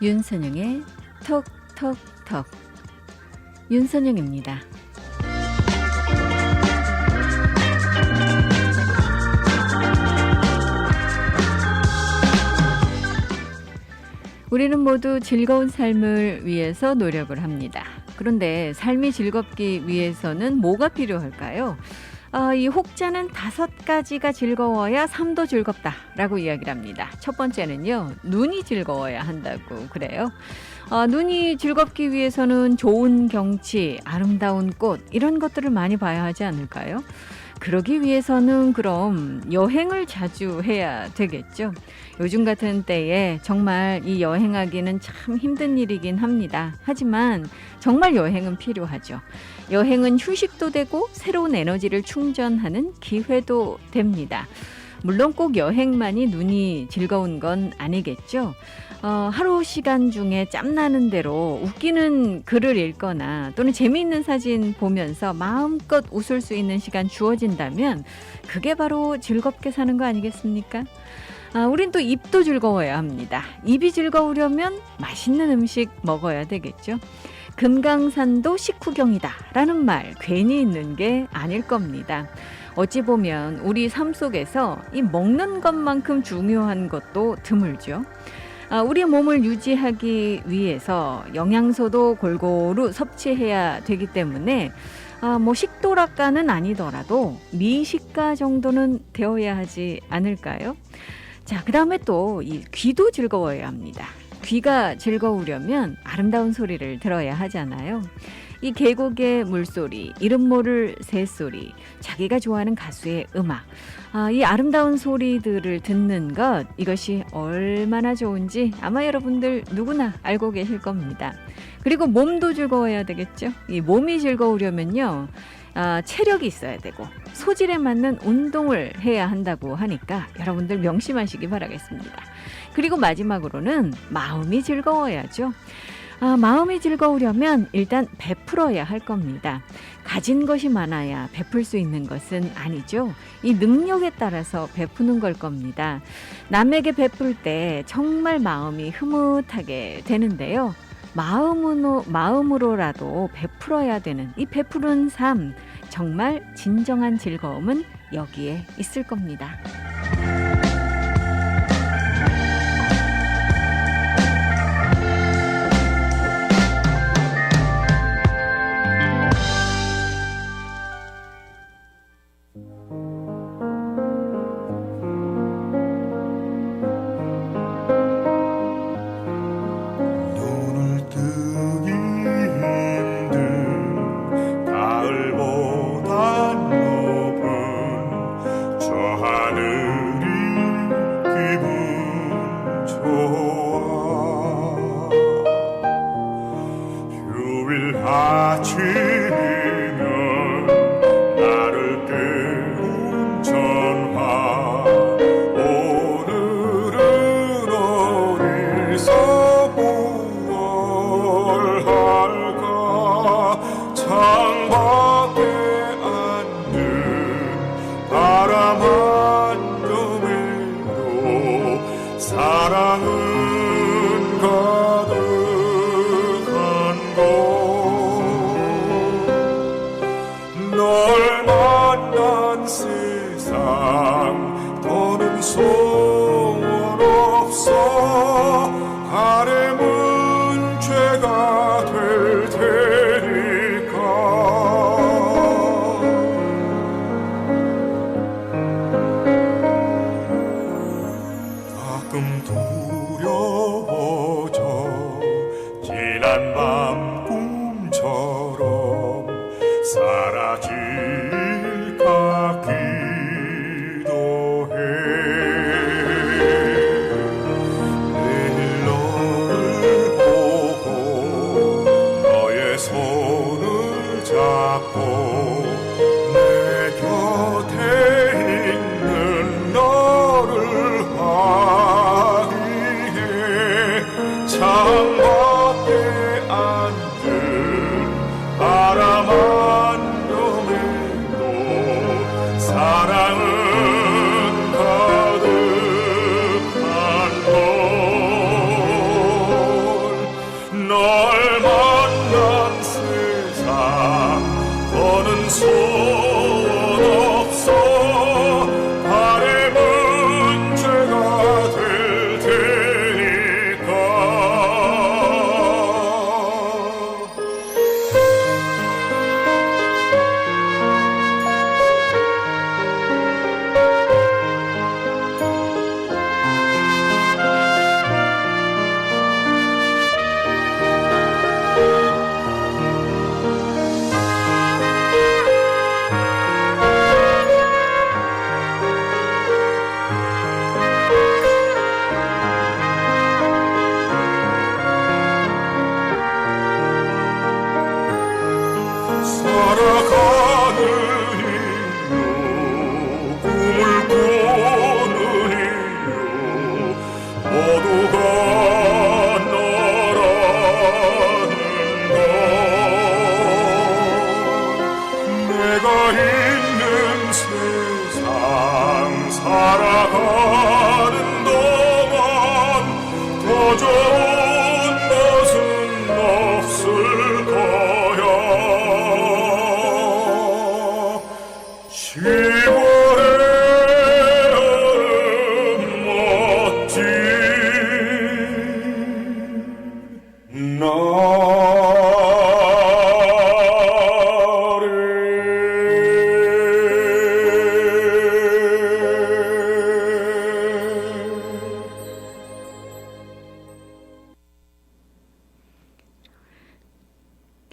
윤선영의 톡톡톡. 윤선영입니다. 우리는 모두 즐거운 삶을 위해서 노력을 합니다. 그런데 삶이 즐겁기 위해서는 뭐가 필요할까요? 이 혹자는 5가지가 즐거워야 삶도 즐겁다라고 이야기를 합니다. 첫 번째는요, 눈이 즐거워야 한다고 그래요. 눈이 즐겁기 위해서는 좋은 경치, 아름다운 꽃 이런 것들을 많이 봐야 하지 않을까요? 그러기 위해서는 그럼 여행을 자주 해야 되겠죠. 요즘 같은 때에 정말 이 여행하기는 참 힘든 일이긴 합니다. 하지만 정말 여행은 필요하죠. 여행은 휴식도 되고 새로운 에너지를 충전하는 기회도 됩니다. 물론 꼭 여행만이 눈이 즐거운 건 아니겠죠. 하루 시간 중에 짬나는 대로 웃기는 글을 읽거나 또는 재미있는 사진 보면서 마음껏 웃을 수 있는 시간 주어진다면 그게 바로 즐겁게 사는 거 아니겠습니까? 우린 또 입도 즐거워야 합니다. 입이 즐거우려면 맛있는 음식 먹어야 되겠죠. 금강산도 식후경이다 라는 말 괜히 있는 게 아닐 겁니다. 어찌 보면 우리 삶 속에서 이 먹는 것만큼 중요한 것도 드물죠. 우리 몸을 유지하기 위해서 영양소도 골고루 섭취해야 되기 때문에 식도락가는 아니더라도 미식가 정도는 되어야 하지 않을까요? 자, 그 다음에 또 이 귀도 즐거워야 합니다. 귀가 즐거우려면 아름다운 소리를 들어야 하잖아요. 이 계곡의 물소리, 이름 모를 새소리, 자기가 좋아하는 가수의 음악, 이 아름다운 소리들을 듣는 것, 이것이 얼마나 좋은지 아마 여러분들 누구나 알고 계실 겁니다. 그리고 몸도 즐거워야 되겠죠. 이 몸이 즐거우려면요, 체력이 있어야 되고 소질에 맞는 운동을 해야 한다고 하니까 여러분들 명심하시기 바라겠습니다. 그리고 마지막으로는 마음이 즐거워야죠. 마음이 즐거우려면 일단 베풀어야 할 겁니다. 가진 것이 많아야 베풀 수 있는 것은 아니죠. 이 능력에 따라서 베푸는 걸 겁니다. 남에게 베풀 때 정말 마음이 흐뭇하게 되는데요. 마음으로라도 베풀어야 되는 이 베푸는 삶, 정말 진정한 즐거움은 여기에 있을 겁니다. 사랑은 가득한 곳 널 만난 세상 더는 소원 없어 바램은 죄가 될 테니까 가끔 두려워져 지난 밤 꿈처럼 사라질까 기도해 내일 너를 보고 너의 손을 잡고 내 곁에 있는 너를 화기해 창밖에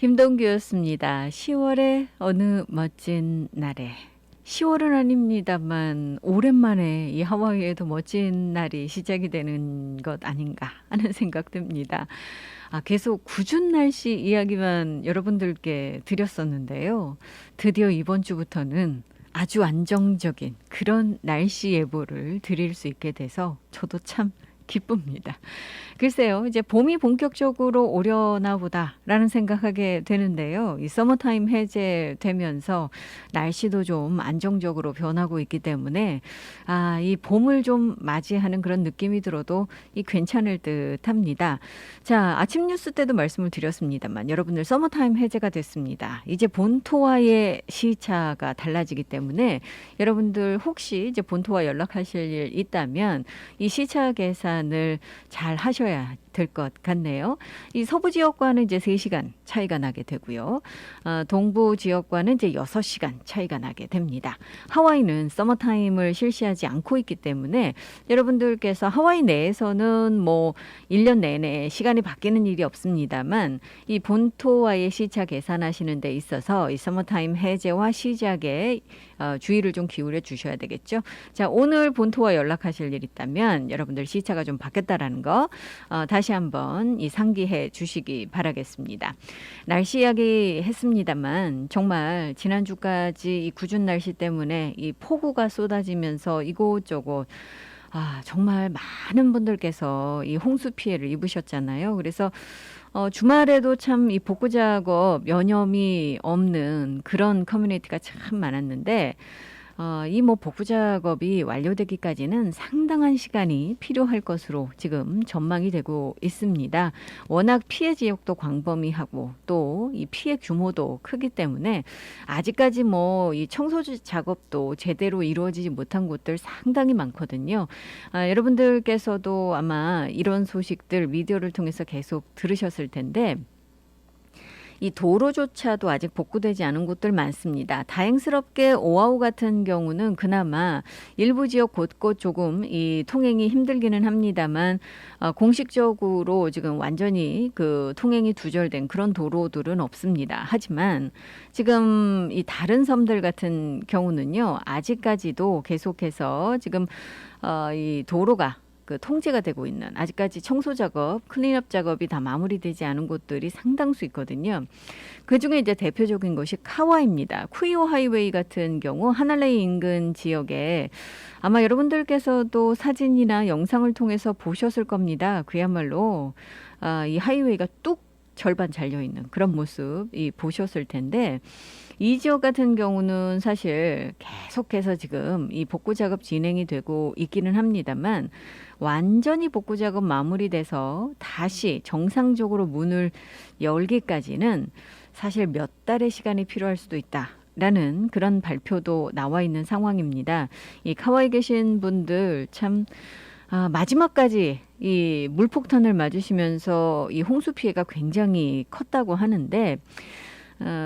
김동규였습니다. 10월의 어느 멋진 날에. 10월은 아닙니다만 오랜만에 이 하와이에도 멋진 날이 시작이 되는 것 아닌가 하는 생각 듭니다. 계속 궂은 날씨 이야기만 여러분들께 드렸었는데요. 드디어 이번 주부터는 아주 안정적인 그런 날씨 예보를 드릴 수 있게 돼서 저도 참 기쁩니다. 글쎄요, 이제 봄이 본격적으로 오려나 보다라는 생각하게 되는데요. 이 서머타임 해제되면서 날씨도 좀 안정적으로 변하고 있기 때문에 이 봄을 좀 맞이하는 그런 느낌이 들어도 이 괜찮을 듯합니다. 자, 아침 뉴스 때도 말씀을 드렸습니다만 여러분들 서머타임 해제가 됐습니다. 이제 본토와의 시차가 달라지기 때문에 여러분들 혹시 이제 본토와 연락하실 일 있다면 이 시차 계산을 잘 하셔야 될 것 같네요. 이 서부 지역과는 이제 3시간 차이가 나게 되고요. 동부 지역과는 이제 6시간 차이가 나게 됩니다. 하와이는 서머타임을 실시하지 않고 있기 때문에 여러분들께서 하와이 내에서는 뭐 1년 내내 시간이 바뀌는 일이 없습니다만 이 본토와의 시차 계산하시는 데 있어서 이 서머타임 해제와 시작에 주의를 좀 기울여 주셔야 되겠죠. 자, 오늘 본토와 연락하실 일 있다면 여러분들 시차가 좀 바뀌었다라는 거 다시 한번 이 상기해 주시기 바라겠습니다. 날씨 이야기 했습니다만 정말 지난주까지 이 궂은 날씨 때문에 이 폭우가 쏟아지면서 이곳저곳 정말 많은 분들께서 이 홍수 피해를 입으셨잖아요. 그래서 주말에도 참 이 복구 작업 여념이 없는 그런 커뮤니티가 참 많았는데 이 복구 작업이 완료되기까지는 상당한 시간이 필요할 것으로 지금 전망이 되고 있습니다. 워낙 피해 지역도 광범위하고 또 이 피해 규모도 크기 때문에 아직까지 이 청소 작업도 제대로 이루어지지 못한 곳들 상당히 많거든요. 여러분들께서도 아마 이런 소식들 미디어를 통해서 계속 들으셨을 텐데 이 도로조차도 아직 복구되지 않은 곳들 많습니다. 다행스럽게 오아후 같은 경우는 그나마 일부 지역 곳곳 조금 이 통행이 힘들기는 합니다만 공식적으로 지금 완전히 그 통행이 두절된 그런 도로들은 없습니다. 하지만 지금 이 다른 섬들 같은 경우는요, 아직까지도 계속해서 지금 이 도로가 통제가 되고 있는 아직까지 청소 작업, 클린업 작업이 다 마무리되지 않은 곳들이 상당수 있거든요. 그중에 이제 대표적인 것이 카와이입니다. 쿠이오 하이웨이 같은 경우 하날레이 인근 지역에 아마 여러분들께서도 사진이나 영상을 통해서 보셨을 겁니다. 그야말로 이 하이웨이가 뚝 절반 잘려있는 그런 모습이 보셨을 텐데 이 지역 같은 경우는 사실 계속해서 지금 이 복구 작업 진행이 되고 있기는 합니다만 완전히 복구 작업 마무리돼서 다시 정상적으로 문을 열기까지는 사실 몇 달의 시간이 필요할 수도 있다. 라는 그런 발표도 나와 있는 상황입니다. 이 카와이 계신 분들 참 마지막까지 이 물폭탄을 맞으시면서 이 홍수 피해가 굉장히 컸다고 하는데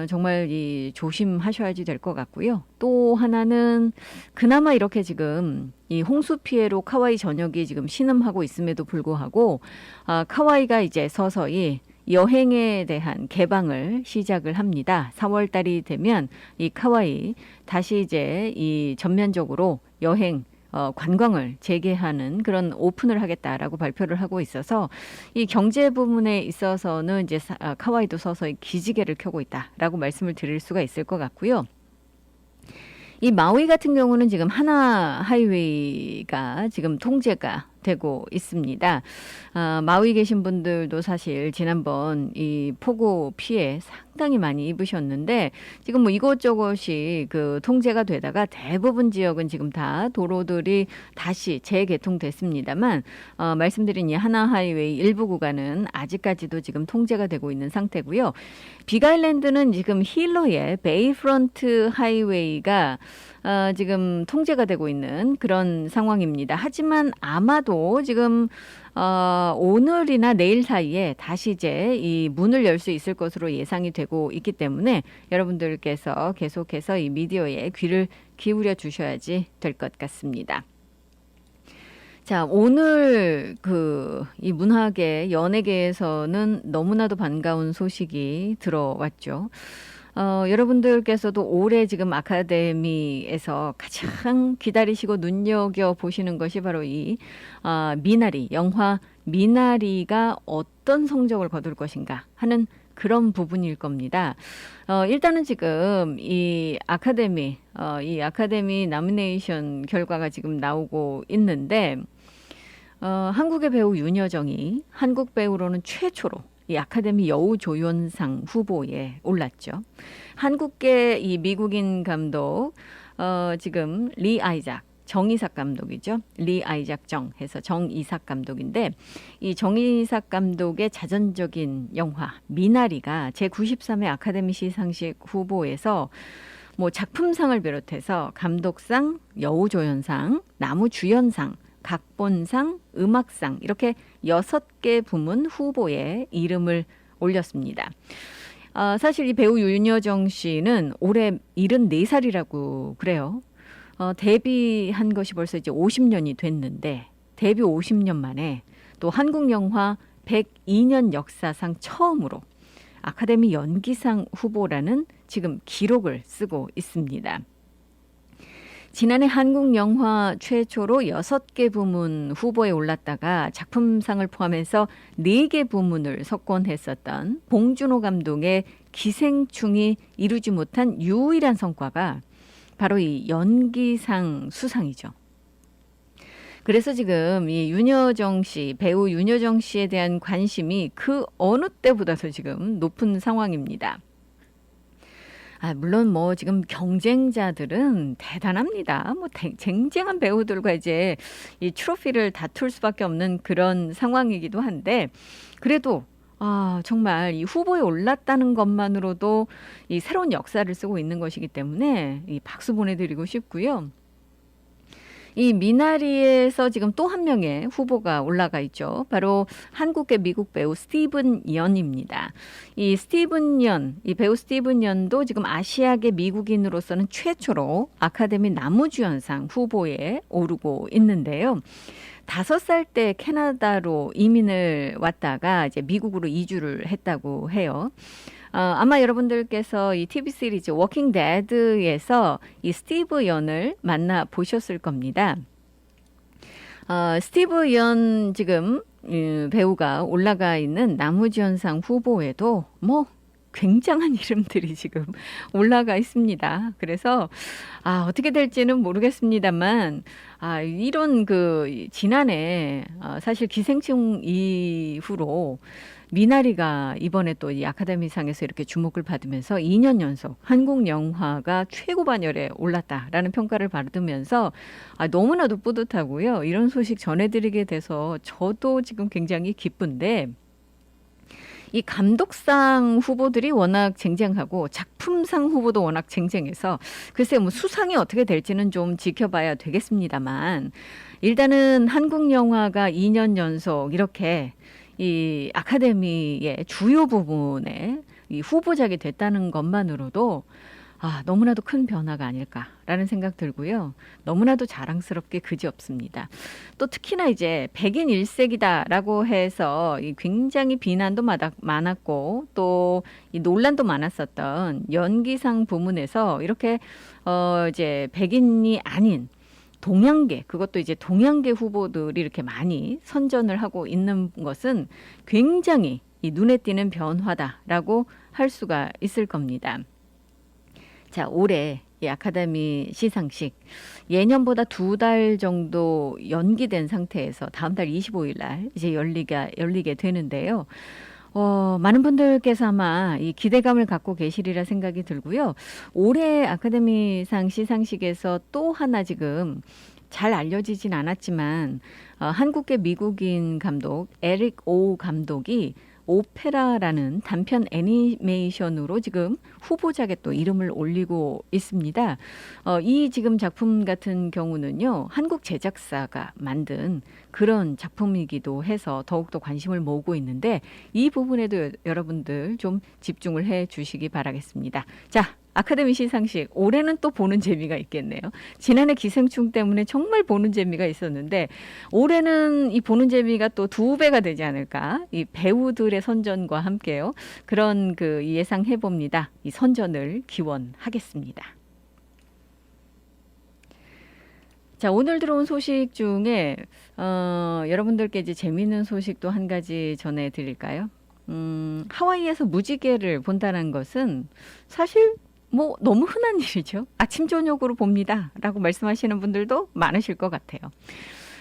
정말 조심하셔야지 될 것 같고요. 또 하나는 그나마 이렇게 지금 이 홍수 피해로 카와이 전역이 지금 신음하고 있음에도 불구하고 카와이가 이제 서서히 여행에 대한 개방을 시작을 합니다. 4월 달이 되면 이 카와이 다시 이제 이 전면적으로 여행 관광을 재개하는 그런 오픈을 하겠다라고 발표를 하고 있어서 이 경제 부분에 있어서는 이제 카와이도 서서히 기지개를 켜고 있다라고 말씀을 드릴 수가 있을 것 같고요. 이 마우이 같은 경우는 지금 하나 하이웨이가 지금 통제가 되고 있습니다. 마우이 계신 분들도 사실 지난번 이 폭우 피해 상당히 많이 입으셨는데 지금 이것저것이 그 통제가 되다가 대부분 지역은 지금 다 도로들이 다시 재개통됐습니다만 말씀드린 이 하나 하이웨이 일부 구간은 아직까지도 지금 통제가 되고 있는 상태고요. 빅아일랜드는 지금 힐러의 베이프런트 하이웨이가 지금 통제가 되고 있는 그런 상황입니다. 하지만 아마도 지금 오늘이나 내일 사이에 다시 이제 이 문을 열 수 있을 것으로 예상이 되고 있기 때문에 여러분들께서 계속해서 이 미디어에 귀를 기울여 주셔야지 될 것 같습니다. 자, 오늘 이 문화계, 연예계에서는 너무나도 반가운 소식이 들어왔죠. 여러분들께서도 올해 지금 아카데미에서 가장 기다리시고 눈여겨보시는 것이 바로 미나리, 영화 미나리가 어떤 성적을 거둘 것인가 하는 그런 부분일 겁니다. 일단은 지금 이 아카데미 나미네이션 결과가 지금 나오고 있는데, 한국의 배우 윤여정이 한국 배우로는 최초로 이 아카데미 여우조연상 후보에 올랐죠. 한국계 이 미국인 감독, 지금 리 아이작, 정이삭 감독이죠. 리 아이작 정 해서 정이삭 감독인데, 이 정이삭 감독의 자전적인 영화 미나리가 제93회 아카데미 시상식 후보에서 뭐 작품상을 비롯해서 감독상, 여우조연상, 나무주연상, 각본상, 음악상 이렇게 6개 부문 후보에 이름을 올렸습니다. 사실 이 배우 윤여정 씨는 올해 74살이라고 그래요. 데뷔한 것이 벌써 이제 50년이 됐는데, 데뷔 50년 만에 또 한국 영화 102년 역사상 처음으로 아카데미 연기상 후보라는 지금 기록을 쓰고 있습니다. 지난해 한국 영화 최초로 6개 부문 후보에 올랐다가 작품상을 포함해서 4개 부문을 석권했었던 봉준호 감독의 기생충이 이루지 못한 유일한 성과가 바로 이 연기상 수상이죠. 그래서 지금 이 윤여정 씨, 배우 윤여정 씨에 대한 관심이 그 어느 때보다도 지금 높은 상황입니다. 물론 뭐 지금 경쟁자들은 대단합니다. 뭐 쟁쟁한 배우들과 이제 이 트로피를 다툴 수밖에 없는 그런 상황이기도 한데, 그래도 정말 이 후보에 올랐다는 것만으로도 이 새로운 역사를 쓰고 있는 것이기 때문에 이 박수 보내드리고 싶고요. 이 미나리에서 지금 또 한 명의 후보가 올라가 있죠. 바로 한국계 미국 배우 스티븐 연입니다. 이 배우 스티븐 연도 지금 아시아계 미국인으로서는 최초로 아카데미 나무주연상 후보에 오르고 있는데요. 5살 때 캐나다로 이민을 왔다가 이제 미국으로 이주를 했다고 해요. 아마 여러분들께서 이 TV 시리즈 워킹 데드에서 이 스티브 연을 만나 보셨을 겁니다. 스티브 연 지금 배우가 올라가 있는 나무주연상 후보에도 뭐 굉장한 이름들이 지금 올라가 있습니다. 그래서 어떻게 될지는 모르겠습니다만, 이런 지난해 사실 기생충 이후로 미나리가 이번에 또 이 아카데미상에서 이렇게 주목을 받으면서 2년 연속 한국 영화가 최고 반열에 올랐다라는 평가를 받으면서 너무나도 뿌듯하고요. 이런 소식 전해드리게 돼서 저도 지금 굉장히 기쁜데, 이 감독상 후보들이 워낙 쟁쟁하고 작품상 후보도 워낙 쟁쟁해서 글쎄 뭐 수상이 어떻게 될지는 좀 지켜봐야 되겠습니다만, 일단은 한국 영화가 2년 연속 이렇게 이 아카데미의 주요 부분에 이 후보작이 됐다는 것만으로도 너무나도 큰 변화가 아닐까라는 생각 들고요. 너무나도 자랑스럽게 그지없습니다. 또 특히나 이제 백인 일색이다라고 해서 굉장히 비난도 많았고 또 이 논란도 많았었던 연기상 부문에서 이렇게 이제 백인이 아닌 동양계, 그것도 이제 동양계 후보들이 이렇게 많이 선전을 하고 있는 것은 굉장히 이 눈에 띄는 변화다라고 할 수가 있을 겁니다. 자, 올해 이 아카데미 시상식 예년보다 2달 정도 연기된 상태에서 다음 달 25일 날 이제 열리게 되는데요. 많은 분들께서 아마 이 기대감을 갖고 계시리라 생각이 들고요. 올해 아카데미상 시상식에서 또 하나 지금 잘 알려지진 않았지만 한국계 미국인 감독 에릭 오 감독이 오페라라는 단편 애니메이션으로 지금 후보작에 또 이름을 올리고 있습니다. 이 지금 작품 같은 경우는요, 한국 제작사가 만든 그런 작품이기도 해서 더욱더 관심을 모으고 있는데, 이 부분에도 여러분들 좀 집중을 해 주시기 바라겠습니다. 자, 아카데미 시상식 올해는 또 보는 재미가 있겠네요. 지난해 기생충 때문에 정말 보는 재미가 있었는데 올해는 이 보는 재미가 또 2배가 되지 않을까? 이 배우들의 선전과 함께요. 그런 그 예상해 봅니다. 이 선전을 기원하겠습니다. 자, 오늘 들어온 소식 중에 여러분들께 이제 재미있는 소식도 한 가지 전해드릴까요? 하와이에서 무지개를 본다는 것은 사실 뭐 너무 흔한 일이죠. 아침 저녁으로 봅니다. 라고 말씀하시는 분들도 많으실 것 같아요.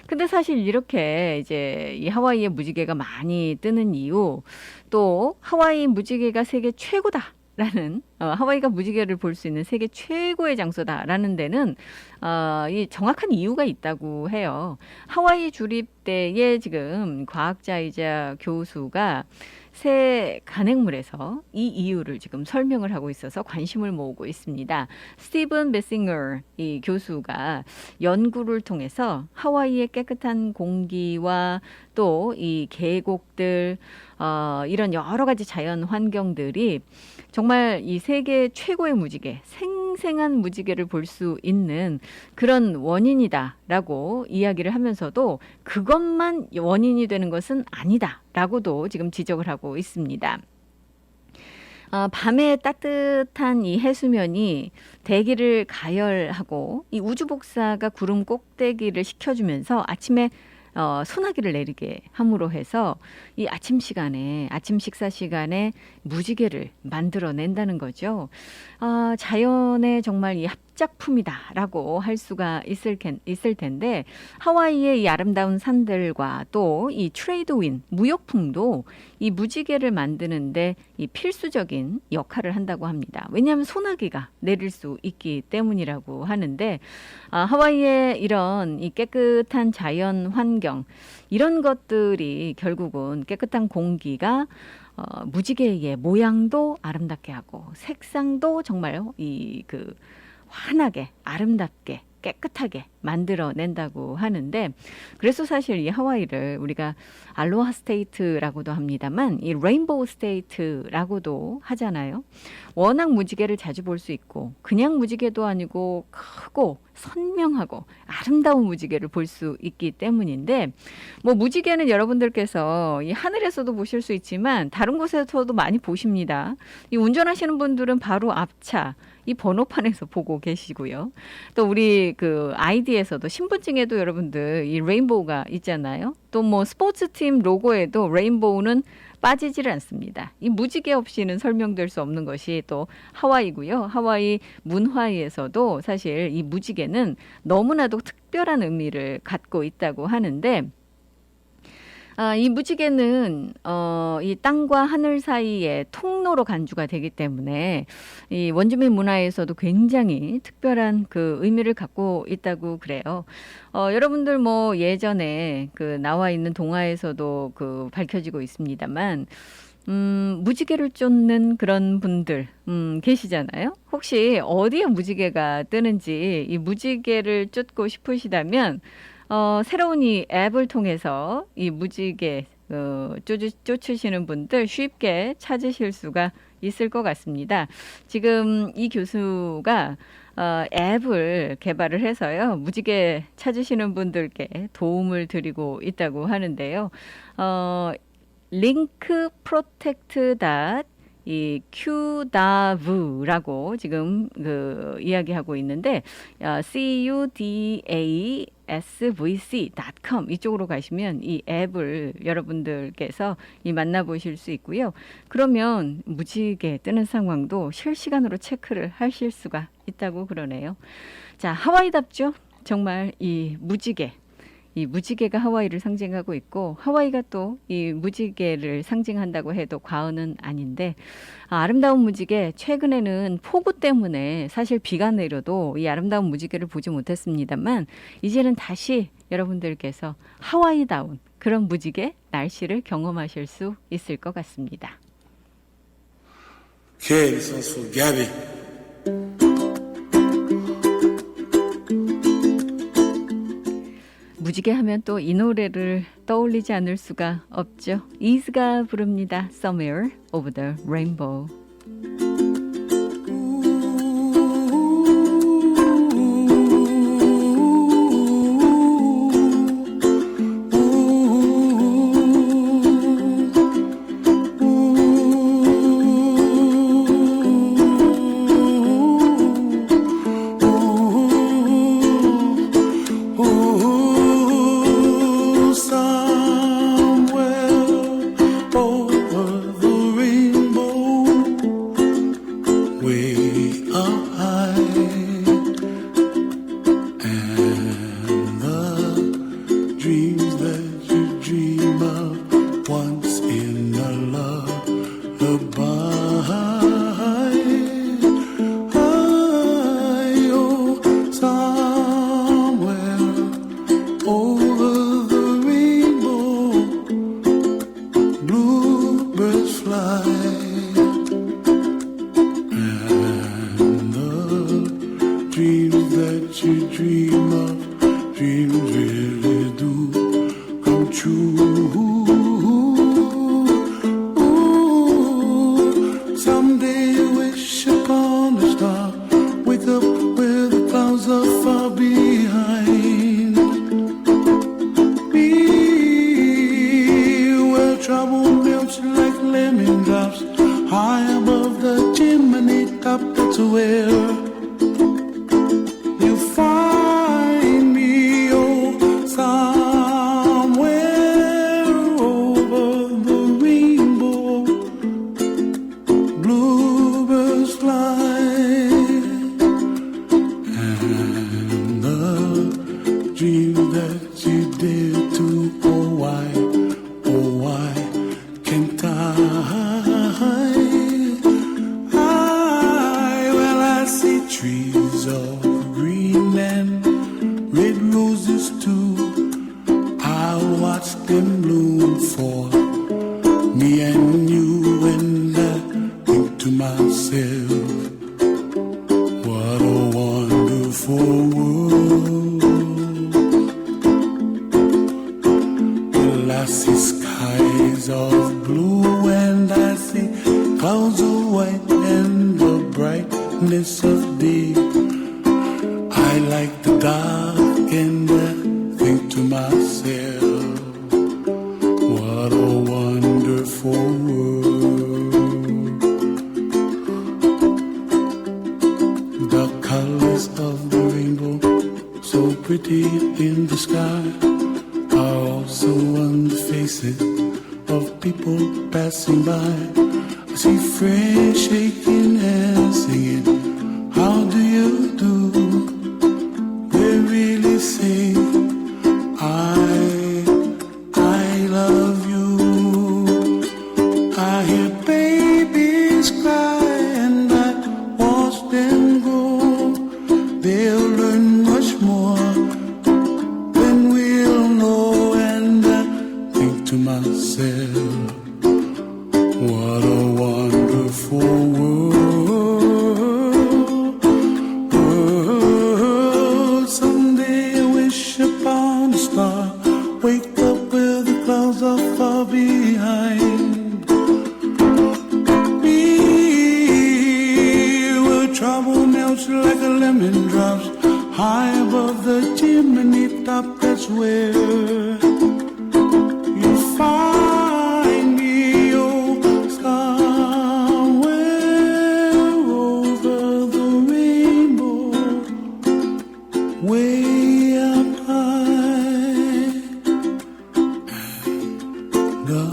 근데 사실 이렇게 이제 이 하와이의 무지개가 많이 뜨는 이유, 또 하와이 무지개가 세계 최고다. 라는 하와이가 무지개를 볼 수 있는 세계 최고의 장소다라는 데는 이 정확한 이유가 있다고 해요. 하와이 주립 때에 지금 과학자이자 교수가 새 간행물에서 이 이유를 지금 설명을 하고 있어서 관심을 모으고 있습니다. 스티븐 베싱어 이 교수가 연구를 통해서 하와이의 깨끗한 공기와 또 이 계곡들 이런 여러 가지 자연 환경들이 정말 이 세계 최고의 무지개, 생생한 무지개를 볼 수 있는 그런 원인이다라고 이야기를 하면서도 그것만 원인이 되는 것은 아니다라고도 지금 지적을 하고 있습니다. 밤에 따뜻한 이 해수면이 대기를 가열하고 이 우주 복사가 구름 꼭대기를 식혀주면서 아침에 소나기를 내리게 함으로 해서 이 아침 식사 시간에 무지개를 만들어낸다는 거죠. 자연의 정말 이 합작품이다라고 할 수가 있을 텐데 하와이의 이 아름다운 산들과 또 이 트레이드윈 무역풍도 이 무지개를 만드는데 이 필수적인 역할을 한다고 합니다. 왜냐하면 소나기가 내릴 수 있기 때문이라고 하는데 하와이의 이런 이 깨끗한 자연 환경 이런 것들이 결국은 깨끗한 공기가 무지개의 모양도 아름답게 하고 색상도 정말 환하게 아름답게 깨끗하게 만들어낸다고 하는데 그래서 사실 이 하와이를 우리가 알로하 스테이트라고도 합니다만 이 레인보우 스테이트라고도 하잖아요. 워낙 무지개를 자주 볼 수 있고 그냥 무지개도 아니고 크고 선명하고 아름다운 무지개를 볼 수 있기 때문인데 뭐 무지개는 여러분들께서 이 하늘에서도 보실 수 있지만 다른 곳에서도 많이 보십니다. 이 운전하시는 분들은 바로 앞차 이 번호판에서 보고 계시고요. 또 우리 그 아이디에서도 신분증에도 여러분들 이 레인보우가 있잖아요. 또 뭐 스포츠팀 로고에도 레인보우는 빠지지를 않습니다. 이 무지개 없이는 설명될 수 없는 것이 또 하와이고요. 하와이 문화에서도 사실 이 무지개는 너무나도 특별한 의미를 갖고 있다고 하는데 이 무지개는 이 땅과 하늘 사이에 통로로 간주가 되기 때문에 이 원주민 문화에서도 굉장히 특별한 그 의미를 갖고 있다고 그래요. 여러분들 뭐 예전에 그 나와 있는 동화에서도 그 밝혀지고 있습니다만 무지개를 쫓는 그런 분들 계시잖아요. 혹시 어디에 무지개가 뜨는지 이 무지개를 쫓고 싶으시다면 새로운 이 앱을 통해서 이 무지개 쫓으시는 분들 쉽게 찾으실 수가 있을 것 같습니다. 지금 이 교수가 앱을 개발을 해서요. 무지개 찾으시는 분들께 도움을 드리고 있다고 하는데요. 링크 프로텍트 이 qdav.라고 지금 그 이야기하고 있는데 cudasvc.com 이쪽으로 가시면 이 앱을 여러분들께서 만나보실 수 있고요. 그러면 무지개 뜨는 상황도 실시간으로 체크를 하실 수가 있다고 그러네요. 자, 하와이답죠? 정말 이 무지개가 하와이를 상징하고 있고 하와이가 또 이 무지개를 상징한다고 해도 과언은 아닌데 아름다운 무지개 최근에는 폭우 때문에 사실 비가 내려도 이 아름다운 무지개를 보지 못했습니다만 이제는 다시 여러분들께서 하와이다운 그런 무지개 날씨를 경험하실 수 있을 것 같습니다. 선수 갸비 무지개 하면 또 이 노래를 떠올리지 않을 수가 없죠. 이즈가 부릅니다. Somewhere over the Rainbow. true. Ooh, someday you wish upon a star, wake up where the clouds are far behind me, where trouble melts like lemon drops high above the chimney top. That's where you find me, oh, somewhere over the rainbow. Bluebirds fly, and the dream that you dare to, oh why can't I? Well, I see trees of green and red roses too. I'll watch them bloom for me and you, and I think to myself, what a wonderful world. Well, I see skies of blue and I see clouds of white and the brightness of day. I like the dark and I think to myself, what a wonderful world. The colors of the rainbow, so pretty in the sky, are also on the faces of people passing by. I see friends shaking hands singing, how do you do? They really say, I love you. I hear babies cry and I watch them grow. They'll learn much more than we'll know, and I think to myself, what a wonderful world. Someday I wish upon a star, wake up where the clouds are far behind me, where trouble melts like a lemon drops high above the chimney top. That's where you find me, oh, somewhere over the rainbow, way up high. The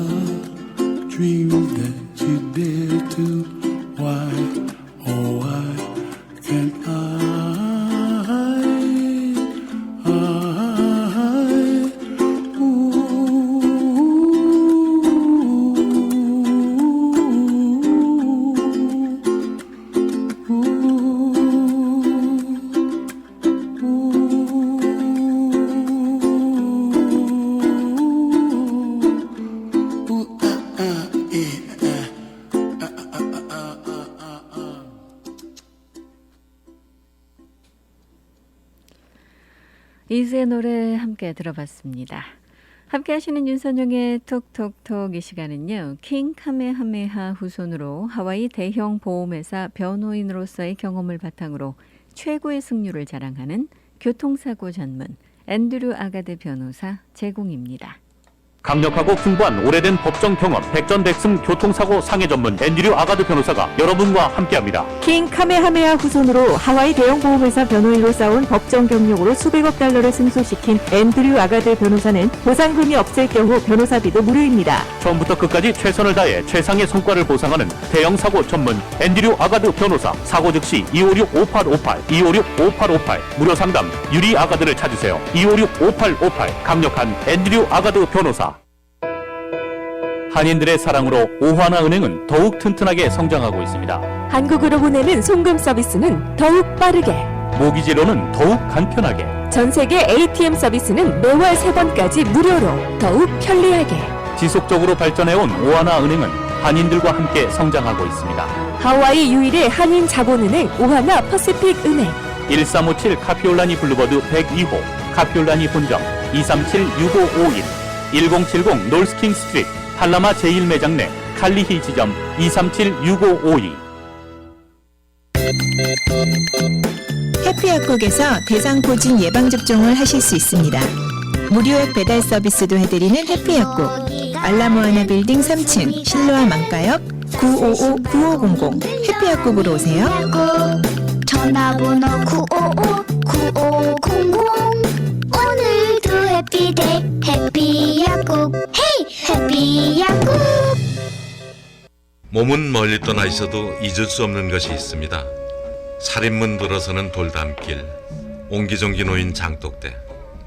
dream that you dare to, why, oh why can't I? 이수의 노래 함께 들어봤습니다. 함께 하시는 윤선영의 톡톡톡. 이 시간은요, 킹 카메하메하 후손으로 하와이 대형 보험회사 변호인으로서의 경험을 바탕으로 최고의 승률을 자랑하는 교통사고 전문 앤드류 아가드 변호사 제공입니다. 강력하고 풍부한 오래된 법정 경험, 백전백승 교통사고 상해 전문 앤드류 아가드 변호사가 여러분과 함께합니다. 킹 카메하메하 후손으로 하와이 대형 보험회사 변호인으로 쌓은 법정 경력으로 수백억 달러를 승소시킨 앤드류 아가드 변호사는 보상금이 없을 경우 변호사비도 무료입니다. 처음부터 끝까지 최선을 다해 최상의 성과를 보상하는 대형 사고 전문 앤드류 아가드 변호사. 사고 즉시 256-5858, 256-5858 무료 상담 유리 아가드를 찾으세요. 256-5858 강력한 앤드류 아가드 변호사. 한인들의 사랑으로 오하나은행은 더욱 튼튼하게 성장하고 있습니다. 한국으로 보내는 송금 서비스는 더욱 빠르게, 모기지로는 더욱 간편하게, 전세계 ATM 서비스는 매월 3번까지 무료로 더욱 편리하게. 지속적으로 발전해온 오하나은행은 한인들과 함께 성장하고 있습니다. 하와이 유일의 한인 자본은행 오하나 퍼시픽 은행. 1357 카피올라니 블루버드 102호, 카피올라니 본점 237-6551. 1070 놀스킹 스트리트 팔라마 제1매장 내 칼리히 지점 237-6552. 해피약국에서 대상포진 예방접종을 하실 수 있습니다. 무료액 배달 서비스도 해드리는 해피약국. 알라모아나 빌딩 3층 신로아 망가역 955-9500 해피약국으로 오세요. 전화번호 955-9500 오늘도 해피데이 해피약국 헤이 해피약국. 몸은 멀리 떠나 있어도 잊을 수 없는 것이 있습니다. 살인문 들어서는 돌담길, 옹기종기 놓인 장독대,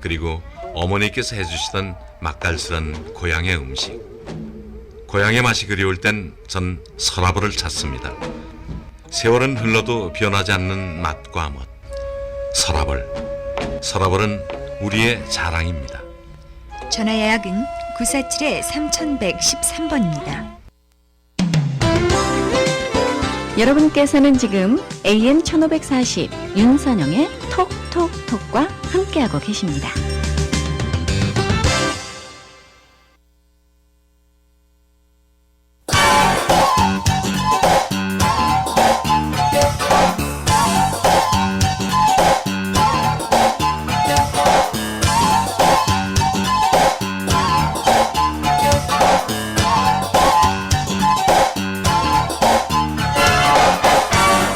그리고 어머니께서 해주시던 맛깔스런 고향의 음식. 고향의 맛이 그리울 땐 전 서라벌을 찾습니다. 세월은 흘러도 변하지 않는 맛과 멋. 서라벌. 서라벌은 우리의 자랑입니다. 전화 예약은 947-3113번입니다. 여러분께서는 지금 AM 1540 윤선영의 톡톡톡과 함께하고 계십니다.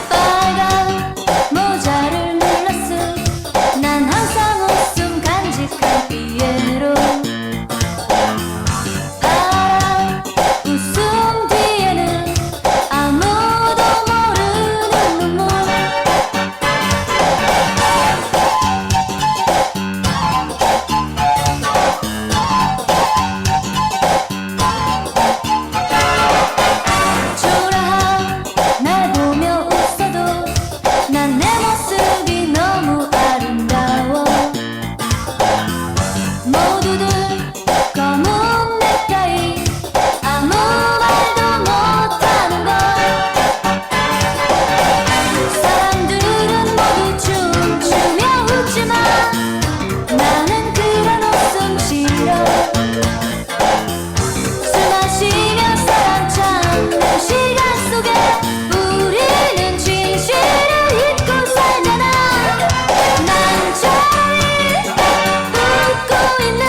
빨간 모자를 눌렀음 난 항상 웃음 간직한 피에로 알아 웃음 뒤에는 아무도 모르는 눈물 초라한 날 보며 웃어도 난 내 모습이 너무 아름다워 모두들 검은 넥타이 아무 말도 못하는 걸 사람들은 모두 춤추며 웃지만 나는 그런 웃음 싫어 술 마시며 사랑 찾는 시간 속에 우리는 진실을 잊고 살잖아 난 저리 웃고 있는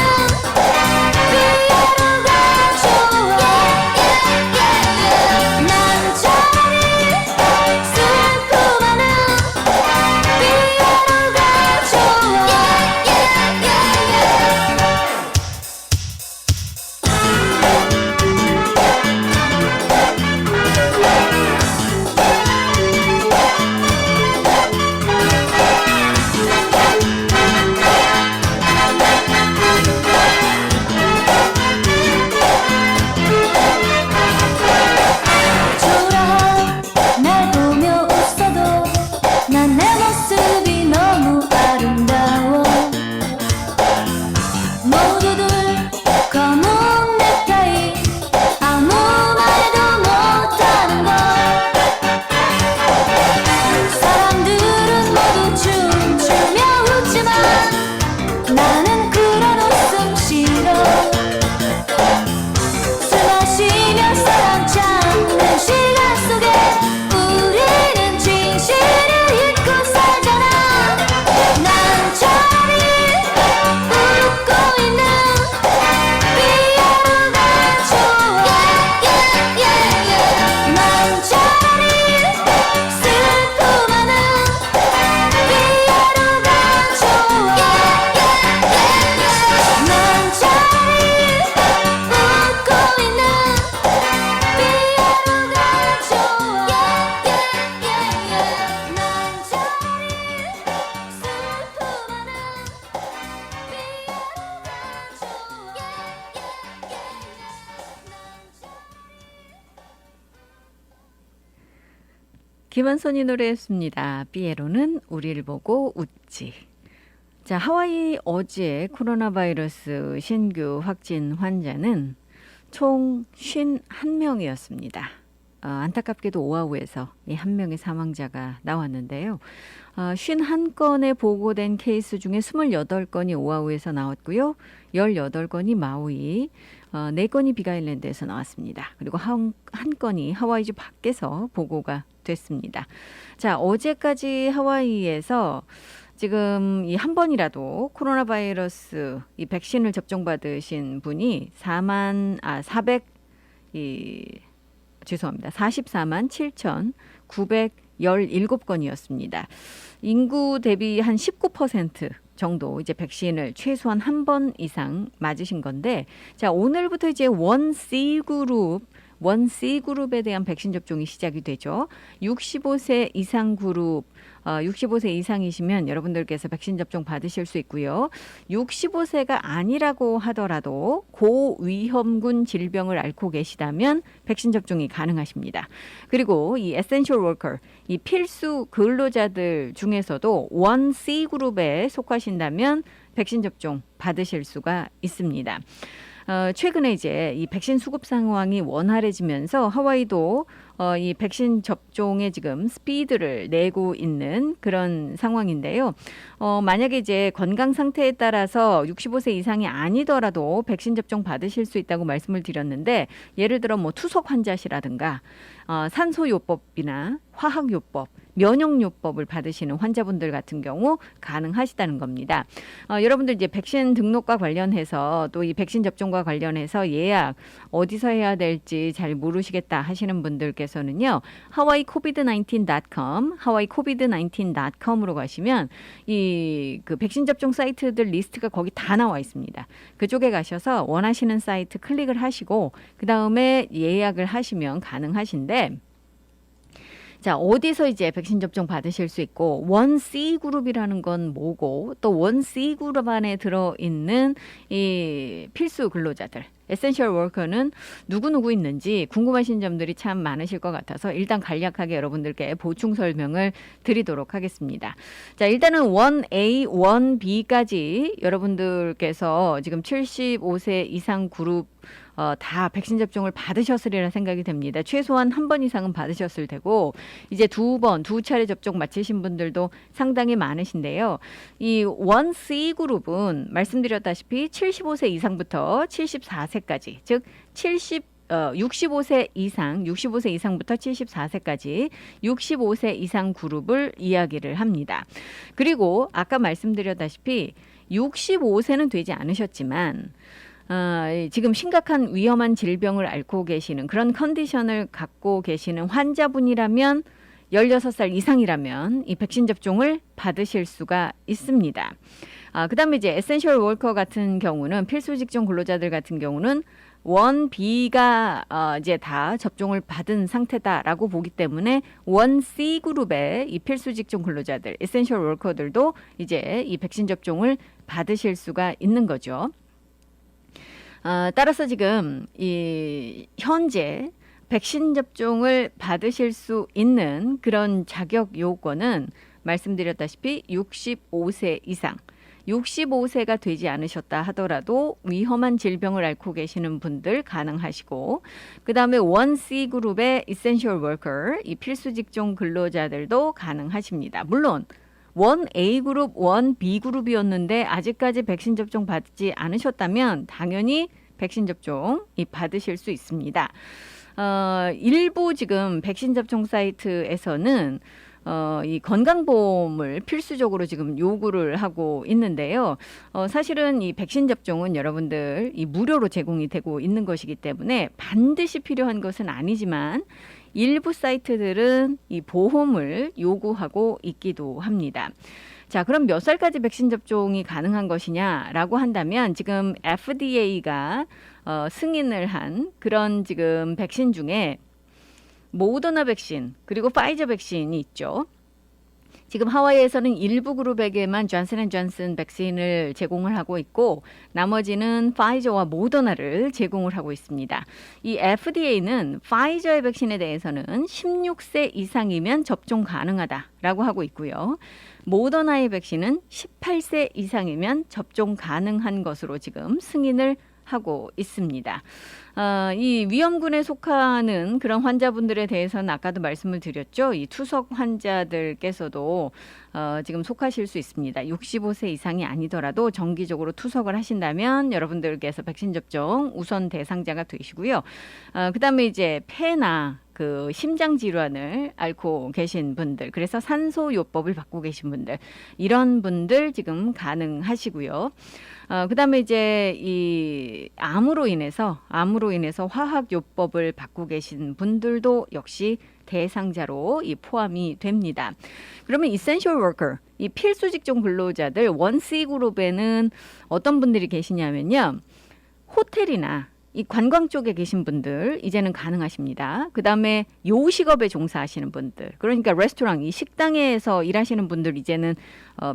피아노가 좋아 난 저리 슬프고 많은 피아노가 좋아 초라한 날 보며 웃어도 난 내 모습이 너무 아름다워 모두들 검은 넥타이 아무 말도 못하는 걸 사람들은 모두 춤추며 웃지만 나는 그런 웃음 싫어 술 마시며 사랑 찾는 시간 속에 우리는 진실을 잊고 살잖아 난 저리 웃고 있는 피아노가 좋아 난 저리 슬프고 많은 피아노가 좋아 난 저리 웃고 있는 피아노가 좋아 난 저리 슬프고 많은 김한선이 노래했습니다. 삐에로는 우리를 보고 웃지. 자, 하와이 어제 코로나 바이러스 신규 확진 환자는 총 51명이었습니다. 안타깝게도 오하우에서 이 한 명의 사망자가 나왔는데요. 51건의 보고된 케이스 중에 28건이 오하우에서 나왔고요. 18건이 마우이, 4건이 빅아일랜드에서 나왔습니다. 그리고 한 건이 하와이주 밖에서 보고가 됐습니다. 자, 어제까지 하와이에서 지금 이 한 번이라도 코로나 바이러스 이 백신을 접종받으신 분이 44만 7,917건이었습니다. 인구 대비 한 19% 정도 이제 백신을 최소한 한 번 이상 맞으신 건데, 자, 오늘부터 이제 1C 그룹에 대한 백신 접종이 시작이 되죠. 65세 이상 그룹, 65세 이상이시면 여러분들께서 백신 접종 받으실 수 있고요. 65세가 아니라고 하더라도 고위험군 질병을 앓고 계시다면 백신 접종이 가능하십니다. 그리고 이 에센셜 워커, 이 필수 근로자들 중에서도 1C 그룹에 속하신다면 백신 접종 받으실 수가 있습니다. 최근에 이제 이 백신 수급 상황이 원활해지면서 하와이도 이 백신 접종에 지금 스피드를 내고 있는 그런 상황인데요. 만약에 이제 건강 상태에 따라서 65세 이상이 아니더라도 백신 접종 받으실 수 있다고 말씀을 드렸는데, 예를 들어 뭐 투석 환자시라든가 산소요법이나 화학요법, 면역요법을 받으시는 환자분들 같은 경우 가능하시다는 겁니다. 여러분들 이제 백신 등록과 관련해서 또 이 백신 접종과 관련해서 예약 어디서 해야 될지 잘 모르시겠다 하시는 분들께서는요, hawaiicovid19.com으로 가시면 이 그 백신 접종 사이트들 리스트가 거기 다 나와 있습니다. 그쪽에 가셔서 원하시는 사이트 클릭을 하시고 그 다음에 예약을 하시면 가능하신데, 자, 어디서 이제 백신 접종 받으실 수 있고, 1C 그룹이라는 건 뭐고, 또 1C 그룹 안에 들어있는 이 필수 근로자들, 에센셜 워커는 누구 있는지 궁금하신 점들이 참 많으실 것 같아서 일단 간략하게 여러분들께 보충 설명을 드리도록 하겠습니다. 자, 일단은 1A, 1B까지 여러분들께서 지금 75세 이상 그룹 다 백신 접종을 받으셨으리라 생각이 됩니다. 최소한 한 번 이상은 받으셨을 테고, 이제 두 차례 접종 마치신 분들도 상당히 많으신데요. 이 1C 그룹은 말씀드렸다시피 75세 이상부터 74세까지, 즉 65세 이상부터 74세까지 65세 이상 그룹을 이야기를 합니다. 그리고 아까 말씀드렸다시피 65세는 되지 않으셨지만 지금 심각한 위험한 질병을 앓고 계시는 그런 컨디션을 갖고 계시는 환자분이라면 16살 이상이라면 이 백신 접종을 받으실 수가 있습니다. 그다음에 이제 에센셜 워커 같은 경우는 필수 직종 근로자들 같은 경우는 1B가 이제 다 접종을 받은 상태다라고 보기 때문에 1C 그룹의 이 필수 직종 근로자들, 에센셜 워커들도 이제 이 백신 접종을 받으실 수가 있는 거죠. 따라서 지금 이 현재 백신 접종을 받으실 수 있는 그런 자격 요건은 말씀드렸다시피 65세 이상, 65세가 되지 않으셨다 하더라도 위험한 질병을 앓고 계시는 분들 가능하시고, 그 다음에 1C 그룹의 essential worker, 이 필수 직종 근로자들도 가능하십니다. 물론 1A 그룹, 1B 그룹이었는데 아직까지 백신 접종 받지 않으셨다면 당연히 백신 접종 받으실 수 있습니다. 일부 지금 백신 접종 사이트에서는 이 건강보험을 필수적으로 지금 요구를 하고 있는데요. 사실은 이 백신 접종은 여러분들 이 무료로 제공이 되고 있는 것이기 때문에 반드시 필요한 것은 아니지만 일부 사이트들은 이 보험을 요구하고 있기도 합니다. 자, 그럼 몇 살까지 백신 접종이 가능한 것이냐라고 한다면 지금 FDA가 승인을 한 그런 지금 백신 중에 모더나 백신 그리고 파이저 백신이 있죠. 지금 하와이에서는 일부 그룹에게만 존슨앤존슨 백신을 제공을 하고 있고 나머지는 파이저와 모더나를 제공을 하고 있습니다. 이 FDA는 파이저의 백신에 대해서는 16세 이상이면 접종 가능하다라고 하고 있고요. 모더나의 백신은 18세 이상이면 접종 가능한 것으로 지금 승인을 하고 있습니다. 이 위험군에 속하는 그런 환자분들에 대해서는 아까도 말씀을 드렸죠. 이 투석 환자들께서도 지금 속하실 수 있습니다. 65세 이상이 아니더라도 정기적으로 투석을 하신다면 여러분들께서 백신 접종 우선 대상자가 되시고요. 그다음에 이제 폐나 그 심장 질환을 앓고 계신 분들, 그래서 산소요법을 받고 계신 분들, 이런 분들 지금 가능하시고요. 그다음에 이제 이 암으로 인해서 화학요법을 받고 계신 분들도 역시 대상자로 이 포함이 됩니다. 그러면 essential worker, 이 필수 직종 근로자들 1C 그룹에는 어떤 분들이 계시냐면요. 호텔이나 이 관광 쪽에 계신 분들 이제는 가능하십니다. 그다음에 요식업에 종사하시는 분들, 그러니까 레스토랑, 이 식당에서 일하시는 분들 이제는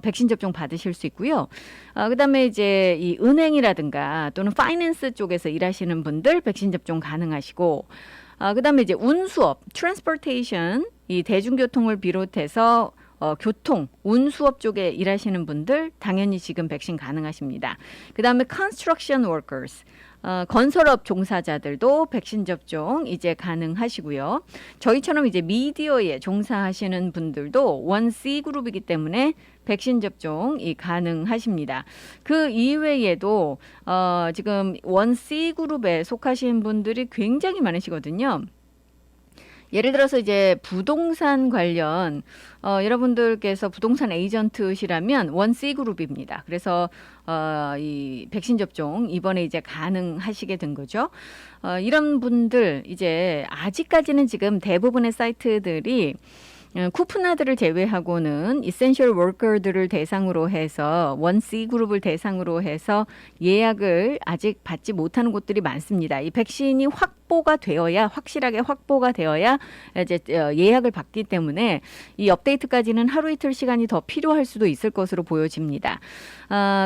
백신 접종 받으실 수 있고요. 그다음에 이제 이 은행이라든가 또는 파이낸스 쪽에서 일하시는 분들 백신 접종 가능하시고, 그다음에 이제 운수업, transportation, 이 대중교통을 비롯해서 교통, 운수업 쪽에 일하시는 분들 당연히 지금 백신 가능하십니다. 그다음에 construction workers, 건설업 종사자들도 백신 접종 이제 가능하시고요. 저희처럼 이제 미디어에 종사하시는 분들도 1C 그룹이기 때문에 백신 접종이 가능하십니다. 그 이외에도 지금 1C 그룹에 속하신 분들이 굉장히 많으시거든요. 예를 들어서 이제 부동산 관련 여러분들께서 부동산 에이전트시라면 1C 그룹입니다. 그래서 이 백신 접종 이번에 이제 가능하시게 된 거죠. 이런 분들 이제 아직까지는 지금 대부분의 사이트들이 쿠프나들을 제외하고는 이센셜 워커들을 대상으로 해서 1C 그룹을 대상으로 해서 예약을 아직 받지 못하는 곳들이 많습니다. 이 백신이 확보가 되어야, 확실하게 확보가 되어야 이제 예약을 받기 때문에 이 업데이트까지는 하루 이틀 시간이 더 필요할 수도 있을 것으로 보여집니다.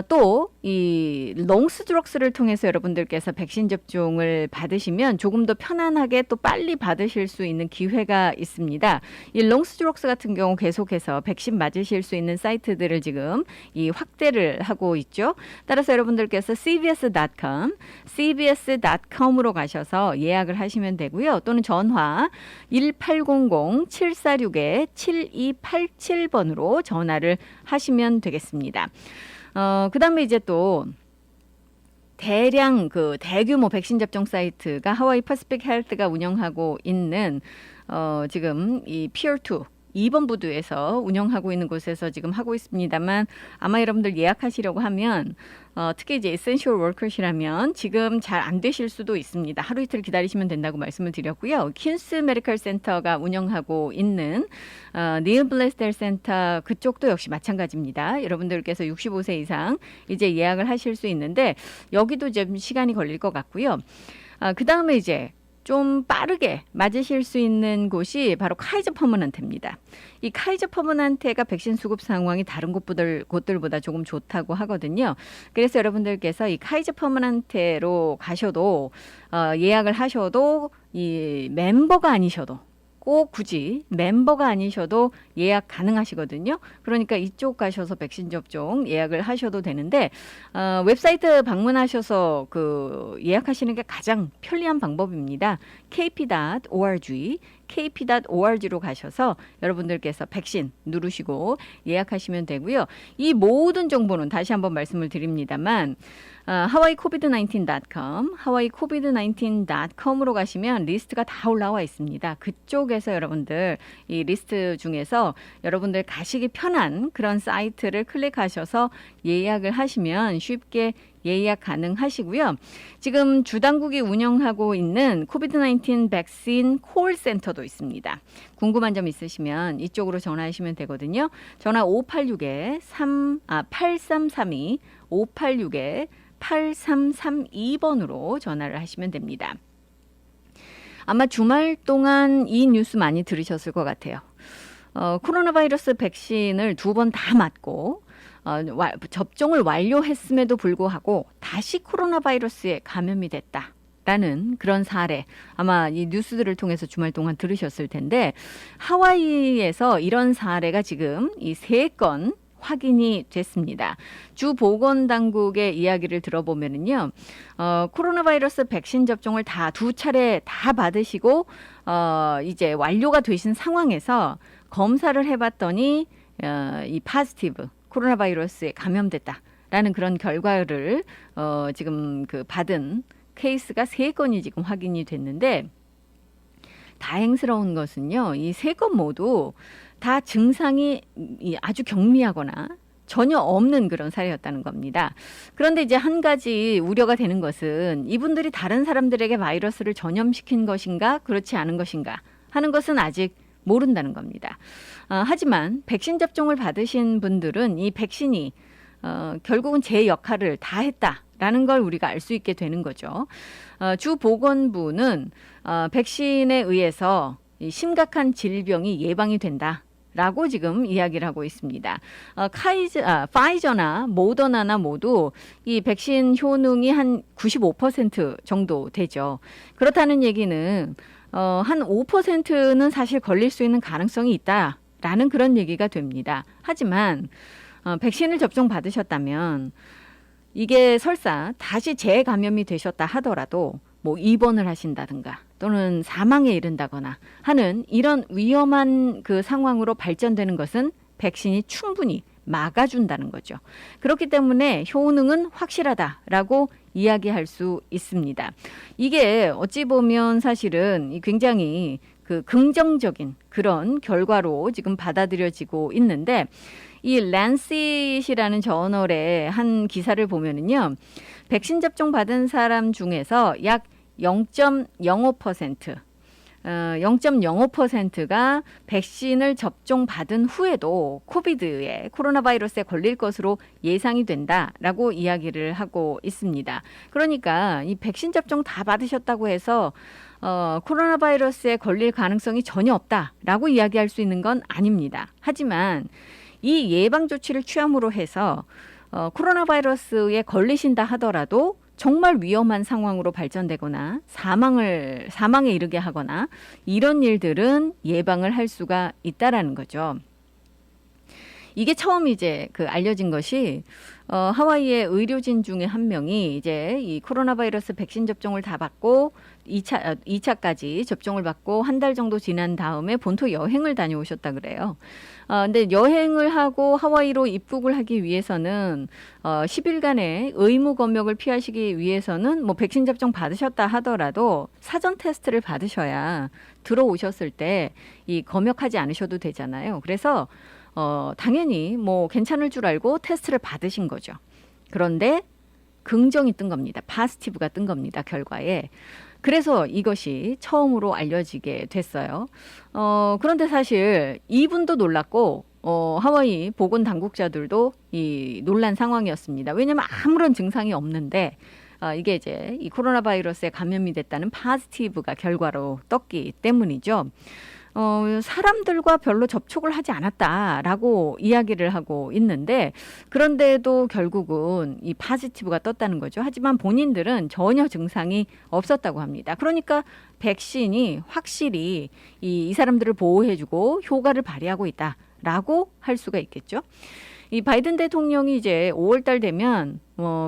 또 이 롱스드럭스를 통해서 여러분들께서 백신 접종을 받으시면 조금 더 편안하게 또 빨리 받으실 수 있는 기회가 있습니다. 이 롱스드럭스 같은 경우 계속해서 백신 맞으실 수 있는 사이트들을 지금 이 확대를 하고 있죠. 따라서 여러분들께서 cbs.com으로 가셔서 예약을 하시면 되고요. 또는 전화 1800-746-7287번으로 전화를 하시면 되겠습니다. 그다음에 이제 또 대규모 백신 접종 사이트가 하와이 퍼시픽 헬스가 운영하고 있는 지금 이 피어2 2번 부두에서 운영하고 있는 곳에서 지금 하고 있습니다만, 아마 여러분들 예약하시려고 하면 특히 이제 에센셜 워커시라면 지금 잘 안 되실 수도 있습니다. 하루 이틀 기다리시면 된다고 말씀을 드렸고요. 퀸스 메디컬 센터가 운영하고 있는 닐 블레스델 센터, 그쪽도 역시 마찬가지입니다. 여러분들께서 65세 이상 이제 예약을 하실 수 있는데 여기도 좀 시간이 걸릴 것 같고요. 그 다음에 이제 좀 빠르게 맞으실 수 있는 곳이 바로 카이저 퍼머넌트입니다. 이 카이저 퍼머넌트가 백신 수급 상황이 다른 곳들보다 조금 좋다고 하거든요. 그래서 여러분들께서 이 카이저 퍼머넌트로 가셔도 예약을 하셔도 이 멤버가 아니셔도, 꼭 굳이 멤버가 아니셔도 예약 가능하시거든요. 그러니까 이쪽 가셔서 백신 접종 예약을 하셔도 되는데 웹사이트 방문하셔서 그 예약하시는 게 가장 편리한 방법입니다. kp.org로 가셔서 여러분들께서 백신 누르시고 예약하시면 되고요. 이 모든 정보는 다시 한번 말씀을 드립니다만 hawaiicovid19.com, hawaiicovid19.com으로 가시면 리스트가 다 올라와 있습니다. 그쪽에서 여러분들 이 리스트 중에서 여러분들 가시기 편한 그런 사이트를 클릭하셔서 예약을 하시면 쉽게 예약 가능하시고요. 지금 주당국이 운영하고 있는 코비드-19 백신 콜센터도 있습니다. 궁금한 점 있으시면 이쪽으로 전화하시면 되거든요. 전화 586-8332, 586-8332번으로 전화를 하시면 됩니다. 아마 주말 동안 이 뉴스 많이 들으셨을 것 같아요. 코로나 바이러스 백신을 2번 다 맞고 접종을 완료했음에도 불구하고 다시 코로나 바이러스에 감염이 됐다라는 그런 사례, 아마 이 뉴스들을 통해서 주말 동안 들으셨을 텐데, 하와이에서 이런 사례가 지금 이 3건 확인이 됐습니다. 주 보건당국의 이야기를 들어보면은요, 코로나 바이러스 백신 접종을 다 2차례 다 받으시고 이제 완료가 되신 상황에서 검사를 해봤더니 이 파지티브 코로나 바이러스에 감염됐다라는 그런 결과를 지금 그 받은 케이스가 3건이 지금 확인이 됐는데, 다행스러운 것은요, 이 3건 모두 다 증상이 아주 경미하거나 전혀 없는 그런 사례였다는 겁니다. 그런데 이제 한 가지 우려가 되는 것은 이분들이 다른 사람들에게 바이러스를 전염시킨 것인가 그렇지 않은 것인가 하는 것은 아직 모른다는 겁니다. 하지만 백신 접종을 받으신 분들은 이 백신이 결국은 제 역할을 다 했다라는 걸 우리가 알 수 있게 되는 거죠. 주 보건부는 백신에 의해서 이 심각한 질병이 예방이 된다라고 지금 이야기를 하고 있습니다. 파이저나 모더나나 모두 이 백신 효능이 한 95% 정도 되죠. 그렇다는 얘기는 한 5%는 사실 걸릴 수 있는 가능성이 있다라는 그런 얘기가 됩니다. 하지만 백신을 접종받으셨다면 이게 설사 다시 재감염이 되셨다 하더라도 뭐 입원을 하신다든가 또는 사망에 이른다거나 하는 이런 위험한 그 상황으로 발전되는 것은 백신이 충분히 막아준다는 거죠. 그렇기 때문에 효능은 확실하다라고 이야기할 수 있습니다. 이게 어찌 보면 사실은 굉장히 그 긍정적인 그런 결과로 지금 받아들여지고 있는데, 이 랜싯이라는 저널의 한 기사를 보면은요, 백신 접종 받은 사람 중에서 약 0.05%, 0.05%가 백신을 접종받은 후에도 코로나 바이러스에 걸릴 것으로 예상이 된다라고 이야기를 하고 있습니다. 그러니까 이 백신 접종 다 받으셨다고 해서 코로나 바이러스에 걸릴 가능성이 전혀 없다라고 이야기할 수 있는 건 아닙니다. 하지만 이 예방 조치를 취함으로 해서 코로나 바이러스에 걸리신다 하더라도 정말 위험한 상황으로 발전되거나 사망에 이르게 하거나 이런 일들은 예방을 할 수가 있다라는 거죠. 이게 처음 이제 그 알려진 것이 하와이의 의료진 중에 한 명이 이제 이 코로나 바이러스 백신 접종을 다 받고 2차까지 접종을 받고 한 달 정도 지난 다음에 본토 여행을 다녀오셨다 그래요. 근데 여행을 하고 하와이로 입국을 하기 위해서는 10일간의 의무 검역을 피하시기 위해서는 뭐 백신 접종 받으셨다 하더라도 사전 테스트를 받으셔야 들어오셨을 때 이 검역하지 않으셔도 되잖아요. 그래서 당연히 뭐 괜찮을 줄 알고 테스트를 받으신 거죠. 그런데 긍정이 뜬 겁니다. 파지티브가 뜬 겁니다. 결과에. 그래서 이것이 처음으로 알려지게 됐어요. 그런데 사실 이분도 놀랐고 하와이 보건 당국자들도 이 놀란 상황이었습니다. 왜냐하면 아무런 증상이 없는데 이게 이제 이 코로나 바이러스에 감염이 됐다는 파지티브가 결과로 떴기 때문이죠. 사람들과 별로 접촉을 하지 않았다라고 이야기를 하고 있는데, 그런데도 결국은 이 파지티브가 떴다는 거죠. 하지만 본인들은 전혀 증상이 없었다고 합니다. 그러니까 백신이 확실히 이 사람들을 보호해주고 효과를 발휘하고 있다라고 할 수가 있겠죠. 이 바이든 대통령이 이제 5월달 되면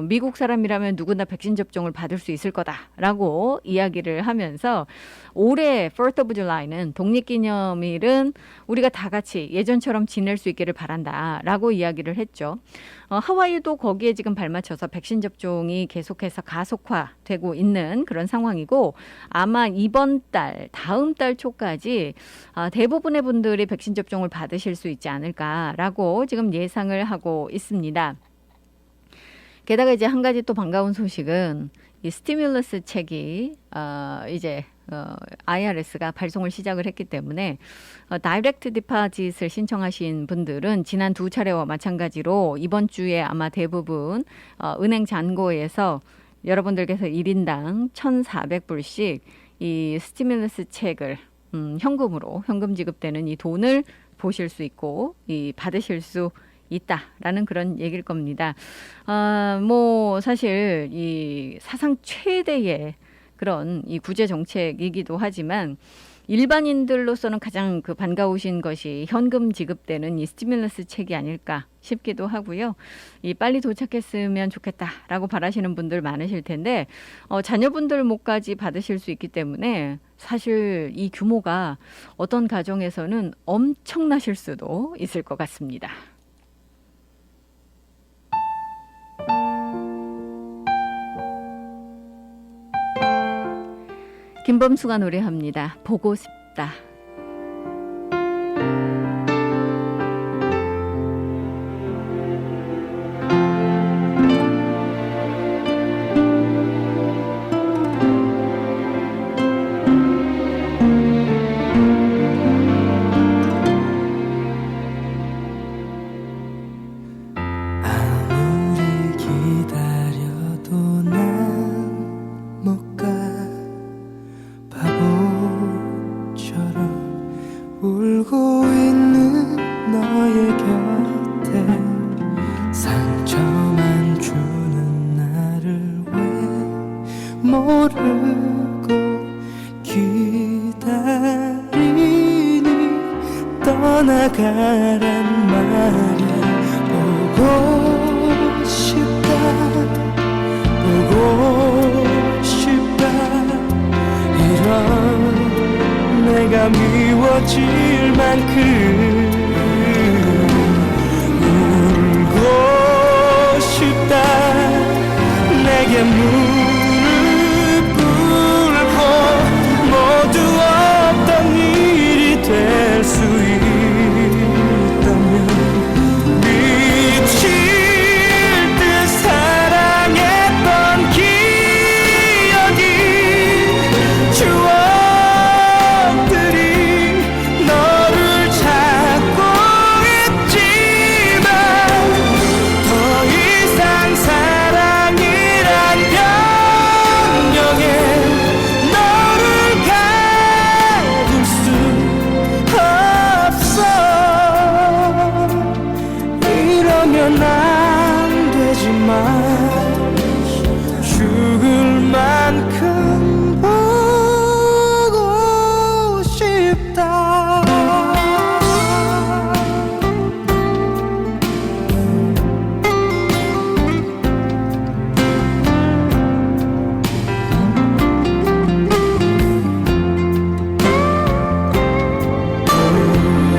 미국 사람이라면 누구나 백신 접종을 받을 수 있을 거다라고 이야기를 하면서 올해 4th of July는 독립기념일은 우리가 다 같이 예전처럼 지낼 수 있기를 바란다라고 이야기를 했죠. 하와이도 거기에 지금 발맞춰서 백신 접종이 계속해서 가속화되고 있는 그런 상황이고, 아마 이번 달, 다음 달 초까지 대부분의 분들이 백신 접종을 받으실 수 있지 않을까라고 지금 예상을 하고 있습니다. 게다가 이제 한 가지 또 반가운 소식은 이 스티뮬러스 책이 이제 IRS가 발송을 시작을 했기 때문에 다이렉트 디파짓을 신청하신 분들은 지난 2차례와 마찬가지로 이번 주에 아마 대부분 은행 잔고에서 여러분들께서 1인당 1,400불씩 이 스티뮬러스 책을 현금으로 현금 지급되는 이 돈을 보실 수 있고 이 받으실 수 있다라는 그런 얘기일 겁니다. 뭐 사실 이 사상 최대의 그런 이 구제 정책이기도 하지만 일반인들로서는 가장 그 반가우신 것이 현금 지급되는 이 스티뮬러스 책이 아닐까 싶기도 하고요. 이 빨리 도착했으면 좋겠다라고 바라시는 분들 많으실 텐데 자녀분들 몫까지 받으실 수 있기 때문에 사실 이 규모가 어떤 가정에서는 엄청나실 수도 있을 것 같습니다. 김범수가 노래합니다. 보고 싶다. 아무리 기다려도 난 못 가 바보처럼 울고 있는 너의 곁에 상처만 주는 나를 왜 모르고 기다리니 떠나가란 말이야. 보고 싶다 보고 싶다 이런 내가 미워질 만큼 울고 싶다 내게 무릎 꿇고 모두 없던 일이 될 수 있다면 미칠 듯 사랑했던 기억이 추억들이 너를 찾고 있지만 더 이상 사랑이란 변명에 너를 가둘 수 없어. 이러면 안 되지만 죽을 만큼 보고 싶다.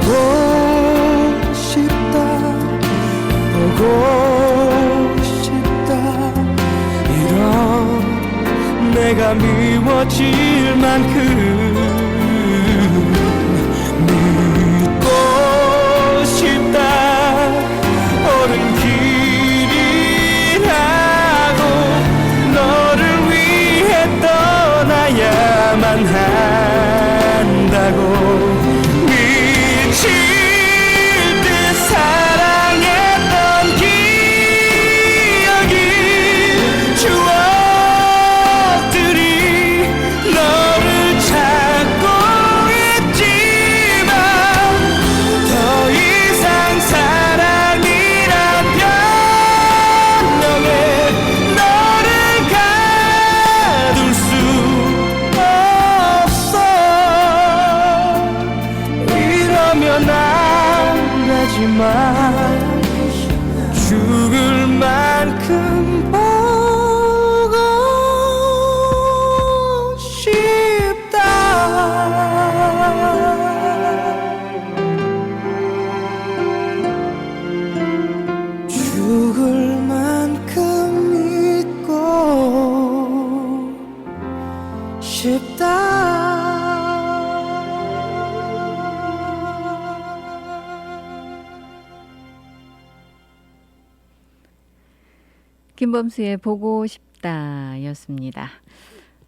보고 싶다 보고 싶다 이런 내가 미워질 만큼 믿고 싶다. 옳은 길이라고 너를 위해 떠나야만 한다고 미칠 듯 사랑했던 기억이 추억들이 너를 찾고 있지만 더 이상 사랑이란 변명에 너를 가둘 수 없어. 이러면 안 되지만 죽을 만큼 보고 싶다. 죽을 만큼 믿고 싶다. 김범수의 보고 싶다였습니다.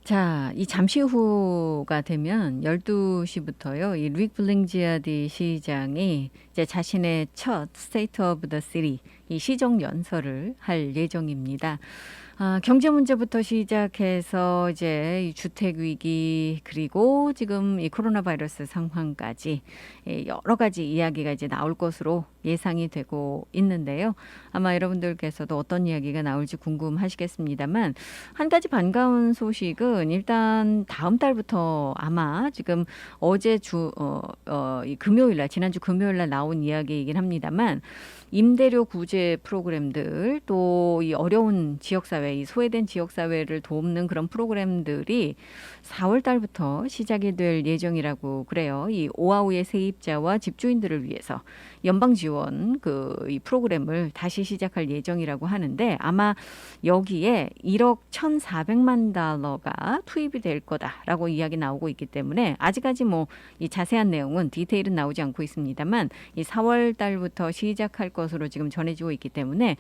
자, 이 잠시 후가 되면 12시부터요. 이 릭 블링지아디 시장이 이제 자신의 첫 스테이트 오브 더 시리 이 시정 연설을 할 예정입니다. 경제 문제부터 시작해서 이제 이 주택 위기 그리고 지금 이 코로나 바이러스 상황까지 여러 가지 이야기가 이제 나올 것으로 예상이 되고 있는데요. 아마 여러분들께서도 어떤 이야기가 나올지 궁금하시겠습니다만 한 가지 반가운 소식은 일단 다음 달부터 아마 지금 어제 이 금요일날 지난주 금요일날 나온 이야기이긴 합니다만 임대료 구제 프로그램들 또 이 어려운 지역사회, 이 소외된 지역사회를 돕는 그런 프로그램들이 4월 달부터 시작이 될 예정이라고 그래요. 이 오아우의 세입자와 집주인들을 위해서 연방 지원 이 프로그램을 다시 시작할 예정이라고 하는데 아마 여기에 1억 1,400만 달러가 투입이 될 거다라고 이야기 나오고 있기 때문에 아직까지 뭐 이 자세한 내용은 디테일은 나오지 않고 있습니다만 이 4월 달부터 시작할 것으로 지금 전해지고 있기 때문에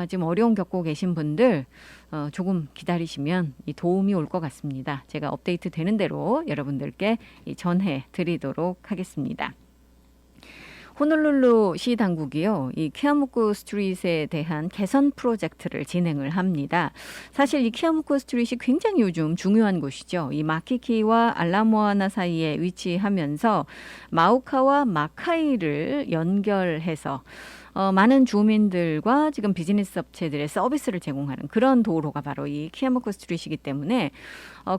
지금 어려움 겪고 계신 분들 조금 기다리시면 이 도움이 올 것 같습니다. 제가 업데이트 되는 대로 여러분들께 전해 드리도록 하겠습니다. 호놀룰루 시 당국이요, 이 키아무쿠 스트릿에 대한 개선 프로젝트를 진행을 합니다. 사실 이 키아무쿠 스트릿이 굉장히 요즘 중요한 곳이죠. 이 마키키와 알라모아나 사이에 위치하면서 마우카와 마카이를 연결해서 많은 주민들과 지금 비즈니스 업체들의 서비스를 제공하는 그런 도로가 바로 이 키아무쿠 스트릿이기 때문에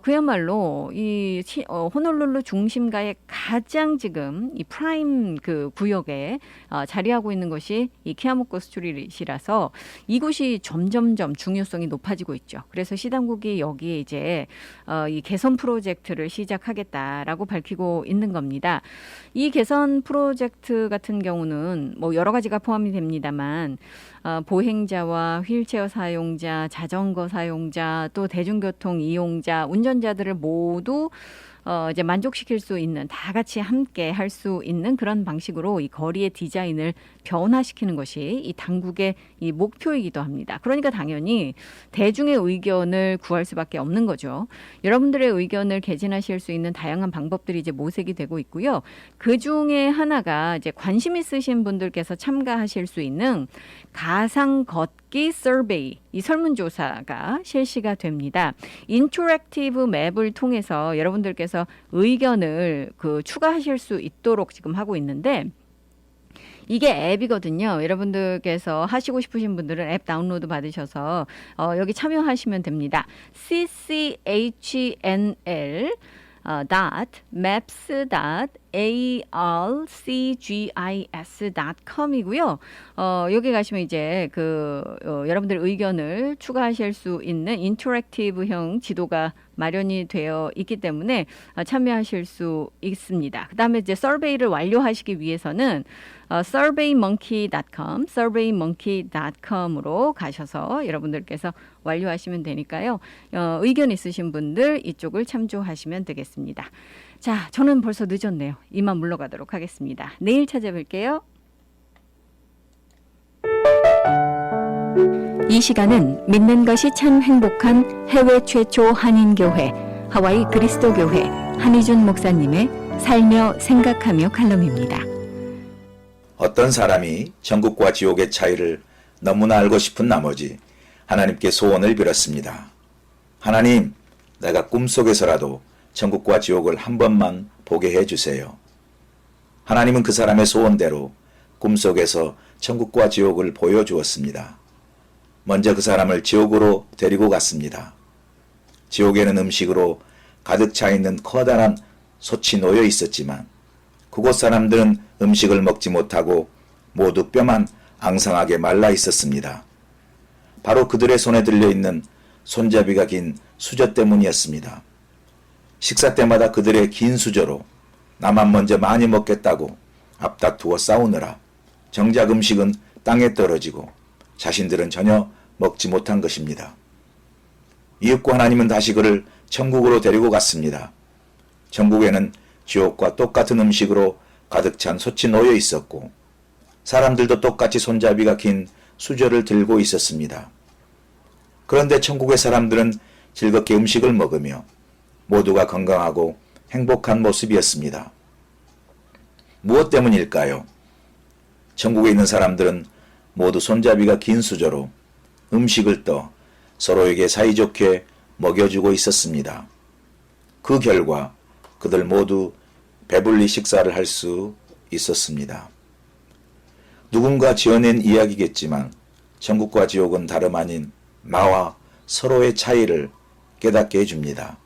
그야말로 이 호놀룰루 중심가의 가장 지금 이 프라임 그 구역에 자리하고 있는 것이 이 키아무쿠 스트릿이라서 이곳이 점점점 중요성이 높아지고 있죠. 그래서 시당국이 여기에 이제 이 개선 프로젝트를 시작하겠다라고 밝히고 있는 겁니다. 이 개선 프로젝트 같은 경우는 뭐 여러 가지가 포함이 됩니다만 보행자와 휠체어 사용자, 자전거 사용자, 또 대중교통 이용자, 운전자들을 모두 이제 만족시킬 수 있는 다 같이 함께 할 수 있는 그런 방식으로 이 거리의 디자인을 변화시키는 것이 이 당국의 이 목표이기도 합니다. 그러니까 당연히 대중의 의견을 구할 수밖에 없는 거죠. 여러분들의 의견을 개진하실 수 있는 다양한 방법들이 이제 모색이 되고 있고요. 그 중에 하나가 이제 관심 있으신 분들께서 참가하실 수 있는 가상 걷기 서베이, 이 설문조사가 실시가 됩니다. 인터랙티브 맵을 통해서 여러분들께서 의견을 추가하실 수 있도록 지금 하고 있는데 이게 앱이거든요. 여러분들께서 하시고 싶으신 분들은 앱 다운로드 받으셔서 여기 참여하시면 됩니다. cchnl maps.arcgis.com이고요. 여기 가시면 이제 여러분들 의견을 추가하실 수 있는 인터랙티브형 지도가 마련이 되어 있기 때문에 참여하실 수 있습니다. 그다음에 이제 서베이를 완료하시기 위해서는 surveymonkey.com으로 가셔서 여러분들께서 완료하시면 되니까요. 의견 있으신 분들 이쪽을 참조하시면 되겠습니다. 자, 저는 벌써 늦었네요. 이만 물러가도록 하겠습니다. 내일 찾아뵐게요. 이 시간은 믿는 것이 참 행복한 해외 최초 한인교회 하와이 그리스도교회 한희준 목사님의 살며 생각하며 칼럼입니다. 어떤 사람이 천국과 지옥의 차이를 너무나 알고 싶은 나머지 하나님께 소원을 빌었습니다. 하나님, 내가 꿈속에서라도 천국과 지옥을 한 번만 보게 해주세요. 하나님은 그 사람의 소원대로 꿈속에서 천국과 지옥을 보여주었습니다. 먼저 그 사람을 지옥으로 데리고 갔습니다. 지옥에는 음식으로 가득 차 있는 커다란 솥이 놓여 있었지만 그곳 사람들은 음식을 먹지 못하고 모두 뼈만 앙상하게 말라 있었습니다. 바로 그들의 손에 들려있는 손잡이가 긴 수저 때문이었습니다. 식사 때마다 그들의 긴 수저로 나만 먼저 많이 먹겠다고 앞다투어 싸우느라 정작 음식은 땅에 떨어지고 자신들은 전혀 먹지 못한 것입니다. 이윽고 하나님은 다시 그를 천국으로 데리고 갔습니다. 천국에는 지옥과 똑같은 음식으로 가득 찬 솥이 놓여 있었고 사람들도 똑같이 손잡이가 긴 수저를 들고 있었습니다. 그런데 천국의 사람들은 즐겁게 음식을 먹으며 모두가 건강하고 행복한 모습이었습니다. 무엇 때문일까요? 천국에 있는 사람들은 모두 손잡이가 긴 수저로 음식을 떠 서로에게 사이좋게 먹여주고 있었습니다. 그 결과 그들 모두 배불리 식사를 할 수 있었습니다. 누군가 지어낸 이야기겠지만 천국과 지옥은 다름 아닌 나와 서로의 차이를 깨닫게 해줍니다.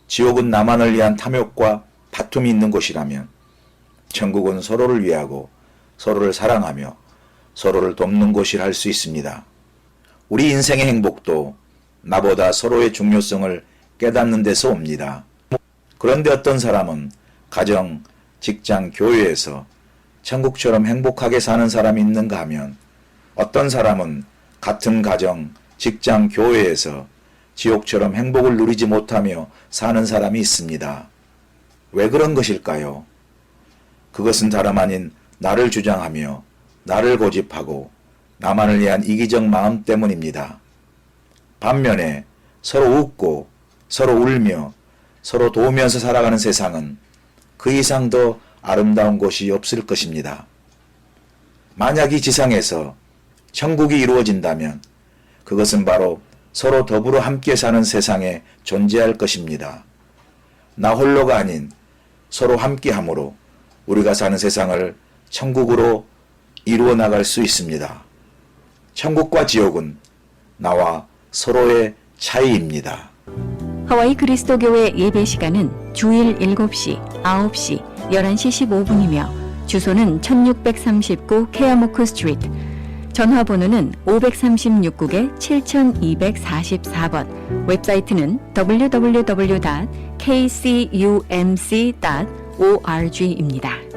지옥은 나만을 위한 탐욕과 다툼이 있는 곳이라면 천국은 서로를 위하고 서로를 사랑하며 서로를 돕는 곳이라 할 수 있습니다. 우리 인생의 행복도 나보다 서로의 중요성을 깨닫는 데서 옵니다. 그런데 어떤 사람은 가정, 직장, 교회에서 천국처럼 행복하게 사는 사람이 있는가 하면 어떤 사람은 같은 가정, 직장, 교회에서 지옥처럼 행복을 누리지 못하며 사는 사람이 있습니다. 왜 그런 것일까요? 그것은 다름 아닌 나를 주장하며 나를 고집하고 나만을 위한 이기적 마음 때문입니다. 반면에 서로 웃고 서로 울며 서로 도우면서 살아가는 세상은 그 이상 더 아름다운 곳이 없을 것입니다. 만약 이 지상에서 천국이 이루어진다면 그것은 바로 서로 더불어 함께 사는 세상에 존재할 것입니다. 나 홀로가 아닌 서로 함께함으로 우리가 사는 세상을 천국으로 이루어 나갈 수 있습니다. 천국과 지옥은 나와 서로의 차이입니다. 하와이 그리스도교회 예배 시간은 주일 7시, 9시, 11시 15분이며 주소는 1639 케아모크 스트리트, 전화번호는 536국에 7244번, 웹사이트는 www.kcumc.org입니다.